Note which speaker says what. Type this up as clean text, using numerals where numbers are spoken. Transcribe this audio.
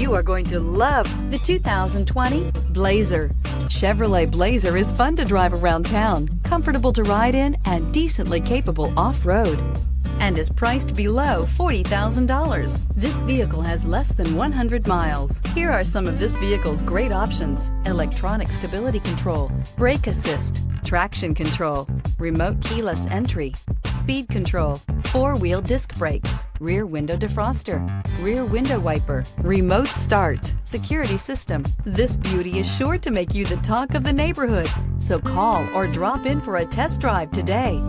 Speaker 1: You are going to love the 2020 Blazer. Chevrolet Blazer is fun to drive around town, comfortable to ride in, and decently capable off-road, and is priced below $40,000. This vehicle has less than 100 miles. Here are some of this vehicle's great options: electronic stability control, brake assist, traction control, remote keyless entry, speed control, four-wheel disc brakes, rear window defroster, rear window wiper, remote start, security system. This beauty is sure to make you the talk of the neighborhood. So call or drop in for a test drive today.